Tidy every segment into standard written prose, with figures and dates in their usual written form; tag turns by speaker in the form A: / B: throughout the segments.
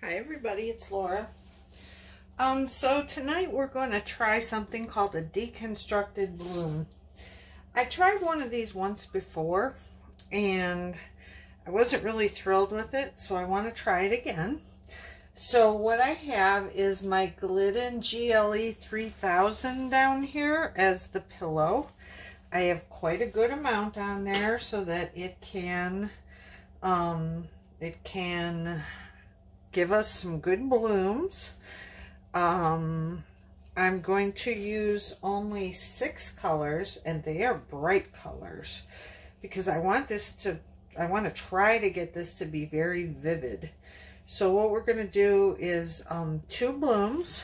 A: Hi everybody, it's Laura. So tonight we're going to try something called a Deconstructed Bloom. I tried one of these once before and I wasn't really thrilled with it, so I want to try it again. So what I have is my Glidden GLE3000 down here as the pillow. I have quite a good amount on there so that it can give us some good blooms. I'm going to use only 6 colors, and they are bright colors because I want to try to get this to be very vivid. So what we're going to do is 2 blooms,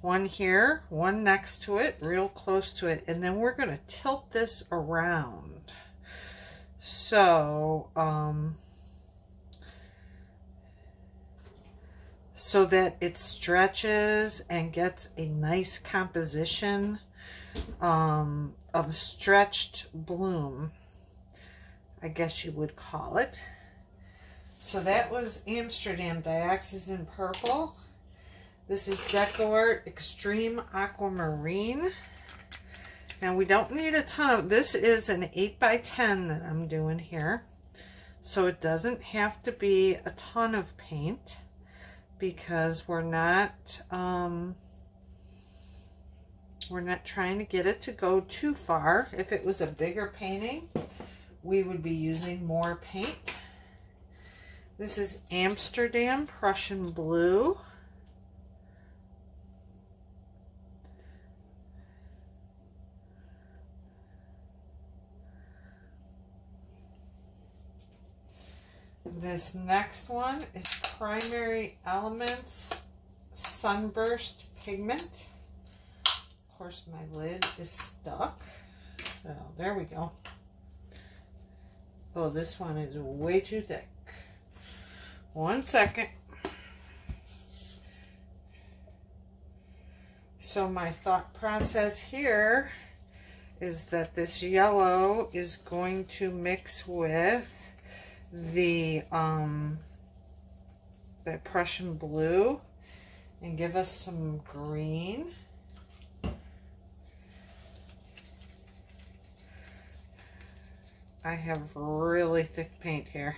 A: one here, one next to it, real close to it, and then we're going to tilt this around. So so that it stretches and gets a nice composition of stretched bloom, I guess you would call it. So that was Amsterdam Diox Purple. This is DecoArt Extreme Aquamarine. Now we don't need a ton of, this is an 8x10 that I'm doing here. So it doesn't have to be a ton of paint, because we're not trying to get it to go too far. If it was a bigger painting, we would be using more paint. This is Amsterdam Prussian Blue. This next one is Primary Elements Sunburst Pigment. Of course, my lid is stuck. So there we go. Oh, this one is way too thick. 1 second. So my thought process here is that this yellow is going to mix with the that Prussian Blue and give us some green. I have really thick paint here.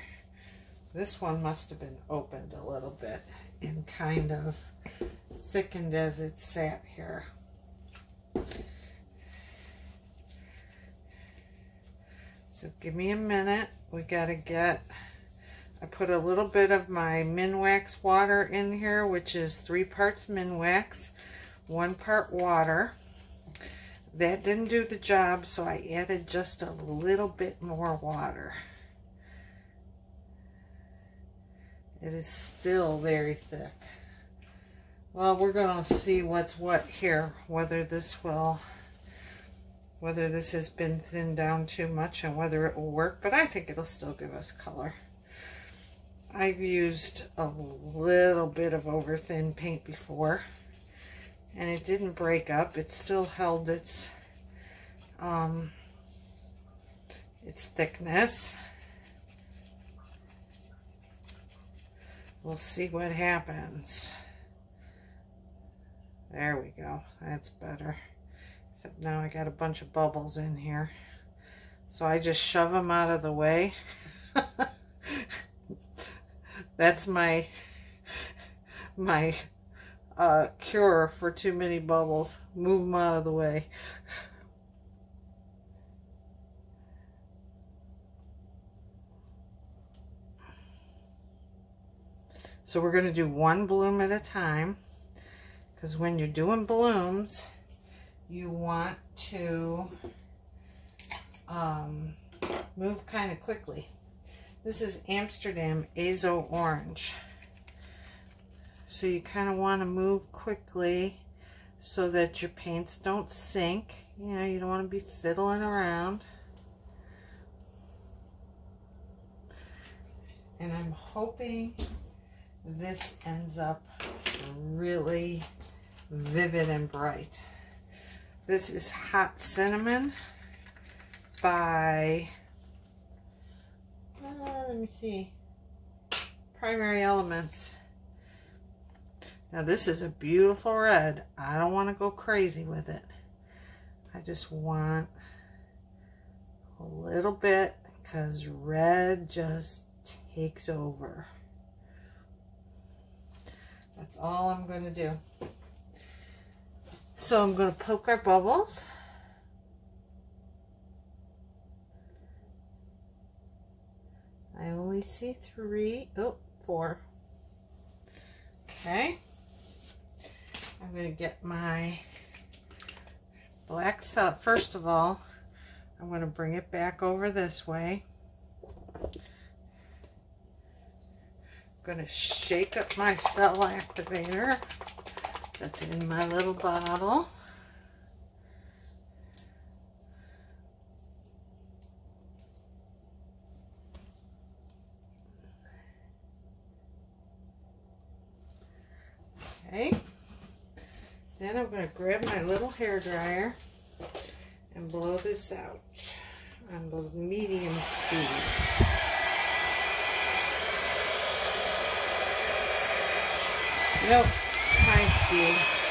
A: This one must have been opened a little bit and kind of thickened as it sat here. So give me a minute. We gotta get, I put a little bit of my Minwax water in here, which is 3 parts Minwax, 1 part water. That didn't do the job, so I added just a little bit more water. It is still very thick. Well, we're gonna see what's what here, whether this has been thinned down too much and whether it will work, but I think it'll still give us color. I've used a little bit of over thin paint before and it didn't break up. It still held its thickness. We'll see what happens. There we go. That's better. Except now I got a bunch of bubbles in here. So I just shove them out of the way. That's my cure for too many bubbles. Move them out of the way. So we're going to do 1 bloom at a time, because when you're doing blooms, you want to move kind of quickly. This is Amsterdam Azo Orange. So you kind of want to move quickly so that your paints don't sink. You know, you don't want to be fiddling around. And I'm hoping this ends up really vivid and bright. This is Hot Cinnamon by, let me see, Primary Elements. Now this is a beautiful red. I don't want to go crazy with it. I just want a little bit because red just takes over. That's all I'm going to do. So I'm going to poke our bubbles. I only see 4. Okay. I'm going to get my black cell. First of all, I'm going to bring it back over this way. I'm going to shake up my cell activator that's in my little bottle. Okay. Then I'm going to grab my little hair dryer and blow this out on the medium speed. Nope, high speed.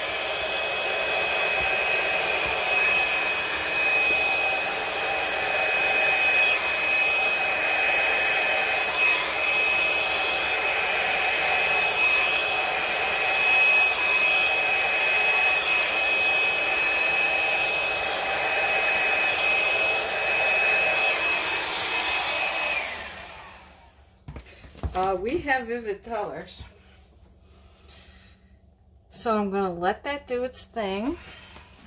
A: We have vivid colors. So I'm going to let that do its thing.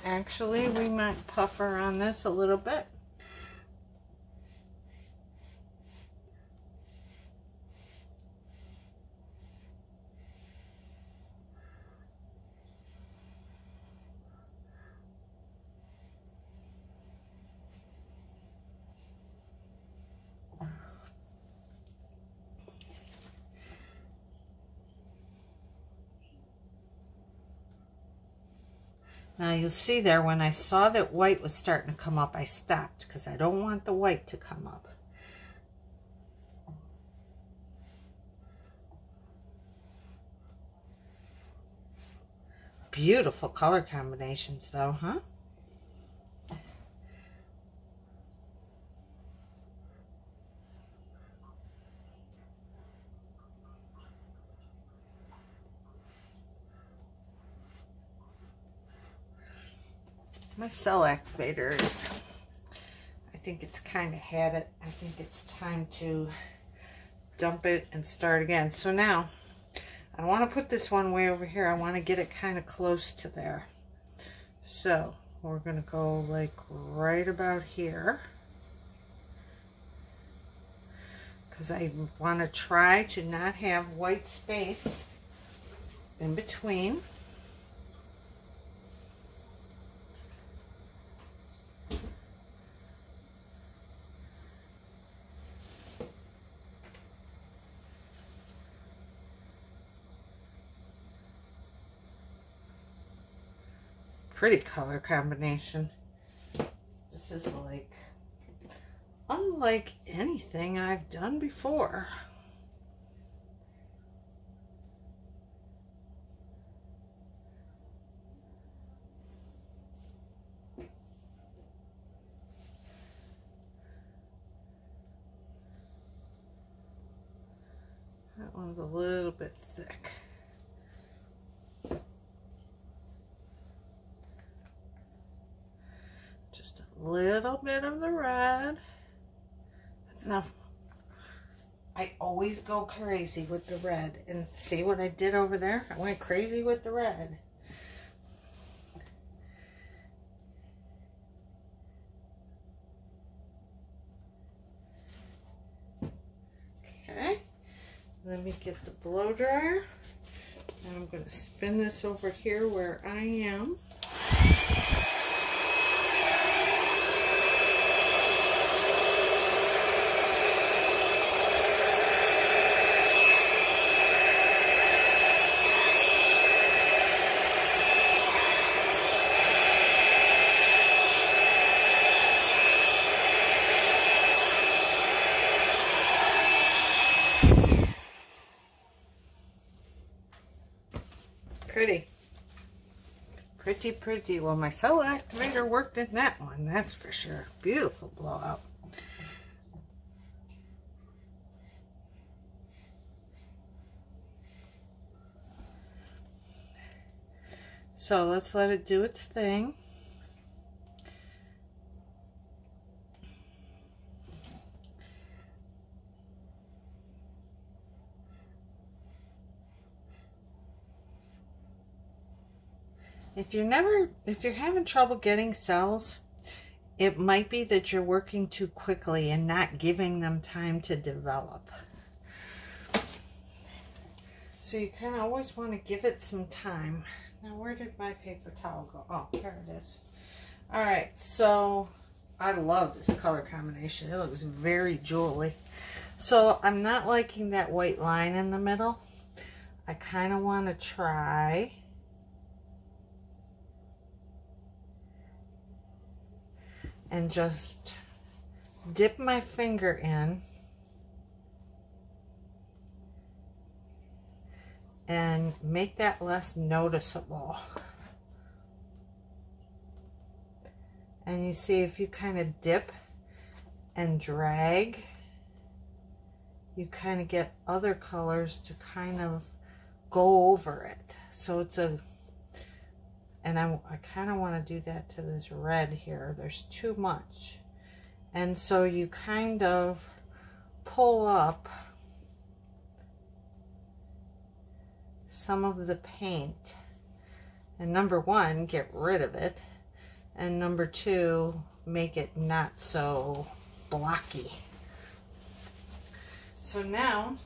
A: Actually, we might puffer on this a little bit. Now you'll see there, when I saw that white was starting to come up, I stopped because I don't want the white to come up. Beautiful color combinations though, huh? My cell activator is, I think it's kind of had it. I think it's time to dump it and start again. So now, I don't want to put this one way over here. I want to get it kind of close to there. So, we're going to go like right about here. Because I want to try to not have white space in between. Pretty color combination. This is like unlike anything I've done before. That one's a little bit thick. Just a little bit of the red. That's enough. I always go crazy with the red. And see what I did over there? I went crazy with the red. Okay. Let me get the blow dryer. And I'm going to spin this over here where I am. pretty. Pretty, pretty. Well, my cell activator worked in that one, that's for sure. Beautiful blowout. So let's let it do its thing. If you're having trouble getting cells, it might be that you're working too quickly and not giving them time to develop. So you kind of always want to give it some time. Now, where did my paper towel go? Oh, there it is. All right, so I love this color combination. It looks very jewelry. So I'm not liking that white line in the middle. I kind of want to try and just dip my finger in and make that less noticeable. And you see, if you kind of dip and drag, you kind of get other colors to kind of go over it. So it's a, and I kind of want to do that to this red here. There's too much. And so you kind of pull up some of the paint. And number one, get rid of it. And number two, make it not so blocky. So now,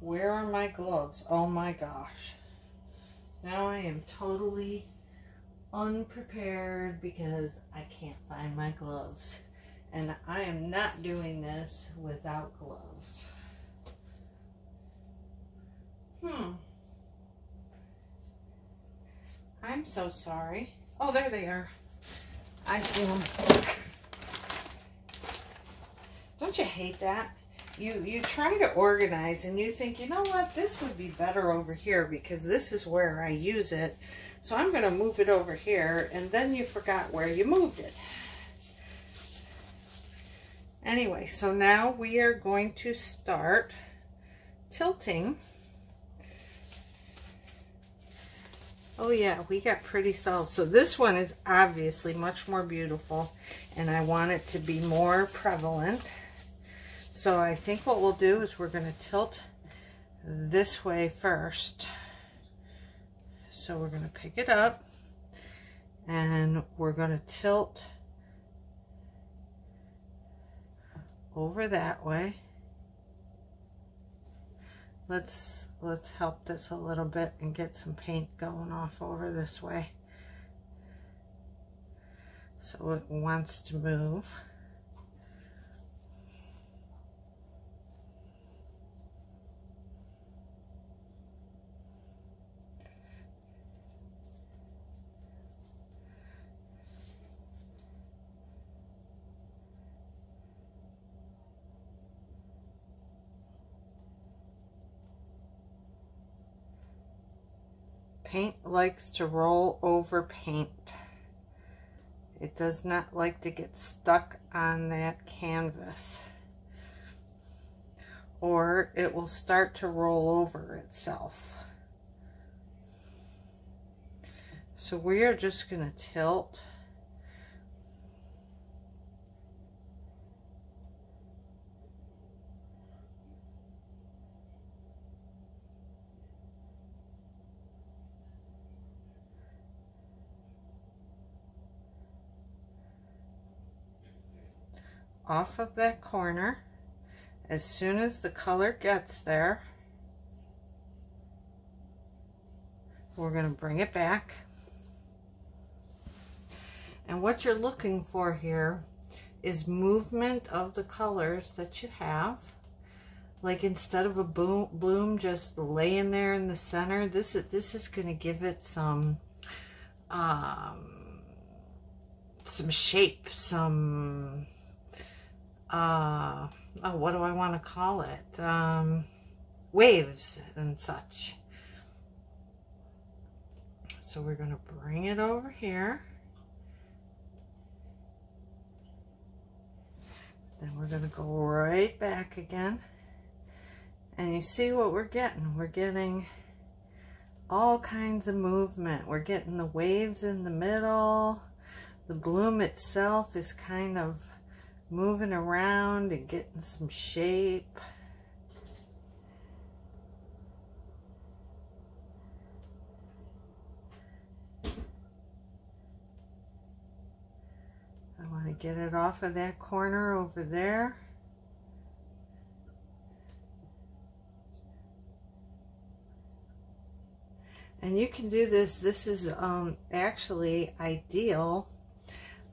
A: where are my gloves? Oh my gosh. Now I am totally unprepared because I can't find my gloves. And I am not doing this without gloves. I'm so sorry. Oh, there they are. I see them. Don't you hate that? You try to organize and you think, you know what, this would be better over here because this is where I use it. So I'm going to move it over here, and then you forgot where you moved it. Anyway, so now we are going to start tilting. Oh yeah, we got pretty cells. So this one is obviously much more beautiful, and I want it to be more prevalent. So I think what we'll do is we're going to tilt this way first. So we're going to pick it up and we're going to tilt over that way. Let's help this a little bit and get some paint going off over this way. So it wants to move. Paint likes to roll over paint. It does not like to get stuck on that canvas, or it will start to roll over itself. So we are just going to tilt. Off of that corner. As soon as the color gets there, we're going to bring it back. And what you're looking for here is movement of the colors that you have. Like instead of a bloom just laying there in the center, this is going to give it some shape, some oh, what do I want to call it? Waves and such. So we're going to bring it over here. Then we're going to go right back again. And you see what we're getting? We're getting all kinds of movement. We're getting the waves in the middle. The bloom itself is kind of moving around and getting some shape. I want to get it off of that corner over there. And you can do this. This is actually ideal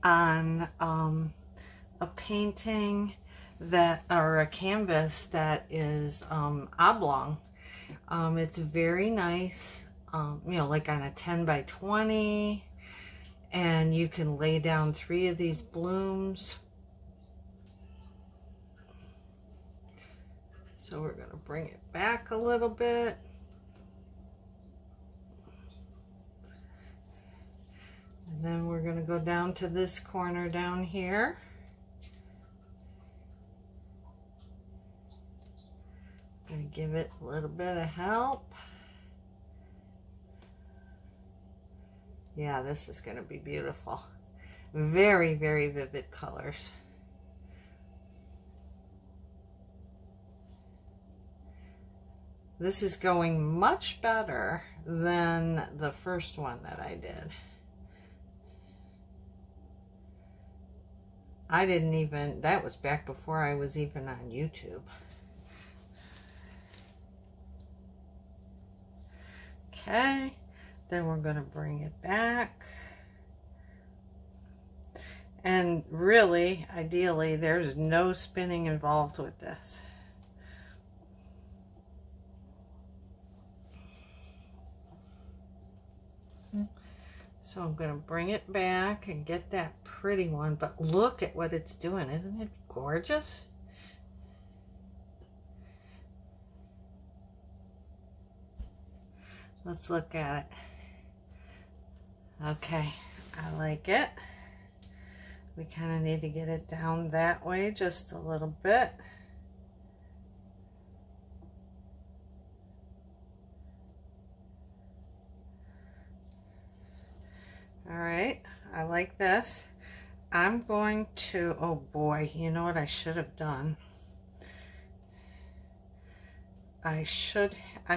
A: on a painting that, or a canvas that is oblong. It's very nice, you know, like on a 10 by 20, and you can lay down 3 of these blooms. So we're going to bring it back a little bit. And then we're going to go down to this corner down here. Going to give it a little bit of help. Yeah, this is going to be beautiful. Very, very vivid colors. This is going much better than the first one that I did. I didn't even, that was back before I was even on YouTube. Okay, then we're going to bring it back. And really, ideally, there's no spinning involved with this. So I'm going to bring it back and get that pretty one, but look at what it's doing. Isn't it gorgeous? Let's look at it. Okay, I like it. We kind of need to get it down that way just a little bit. All right, I like this. I'm going to, oh boy, you know what I should have done? I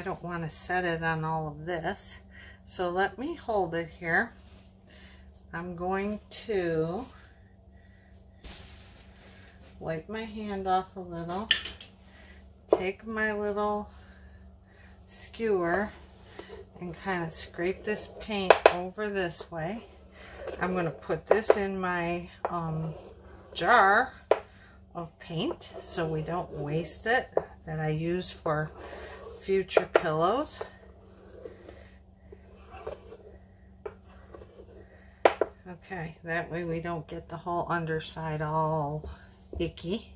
A: don't want to set it on all of this. So let me hold it here. I'm going to wipe my hand off a little, take my little skewer and kind of scrape this paint over this way. I'm going to put this in my jar of paint so we don't waste it, that I use for future pillows. Okay, that way we don't get the whole underside all icky.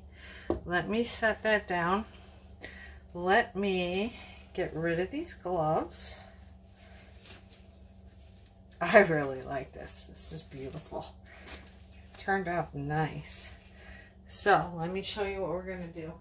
A: Let me set that down. Let me get rid of these gloves. I really like this. This is beautiful. It turned out nice. So let me show you what we're going to do.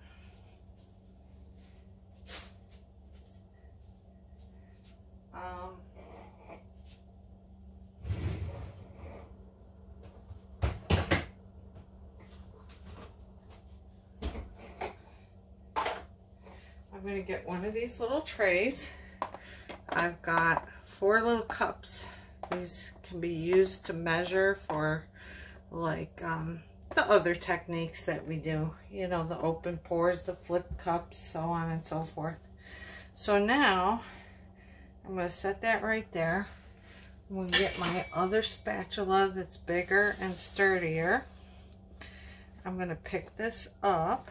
A: I'm going to get one of these little trays. I've got 4 little cups. These can be used to measure for like the other techniques that we do. You know, the open pours, the flip cups, so on and so forth. So now I'm going to set that right there. I'm going to get my other spatula that's bigger and sturdier. I'm going to pick this up.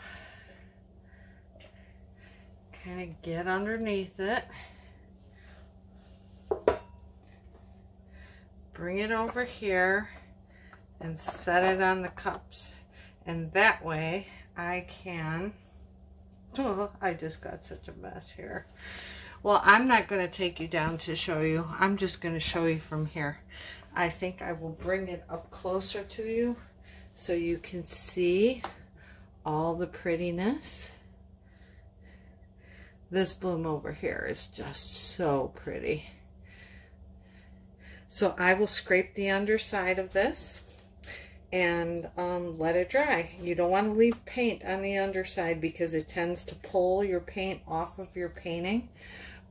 A: Kind of get underneath it. Bring it over here and set it on the cups. And that way I can, oh, I just got such a mess here. Well, I'm not going to take you down to show you. I'm just going to show you from here. I think I will bring it up closer to you so you can see all the prettiness. This bloom over here is just so pretty. So I will scrape the underside of this and let it dry. You don't want to leave paint on the underside because it tends to pull your paint off of your painting.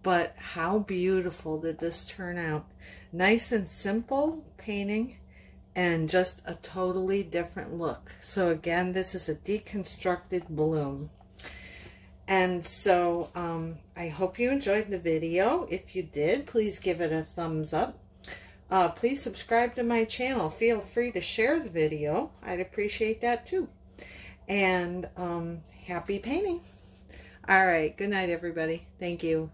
A: But how beautiful did this turn out? Nice and simple painting and just a totally different look. So again, this is a Deconstructed Bloom. And so I hope you enjoyed the video. If you did, please give it a thumbs up. Please subscribe to my channel. Feel free to share the video. I'd appreciate that too. And happy painting. All right. Good night, everybody. Thank you.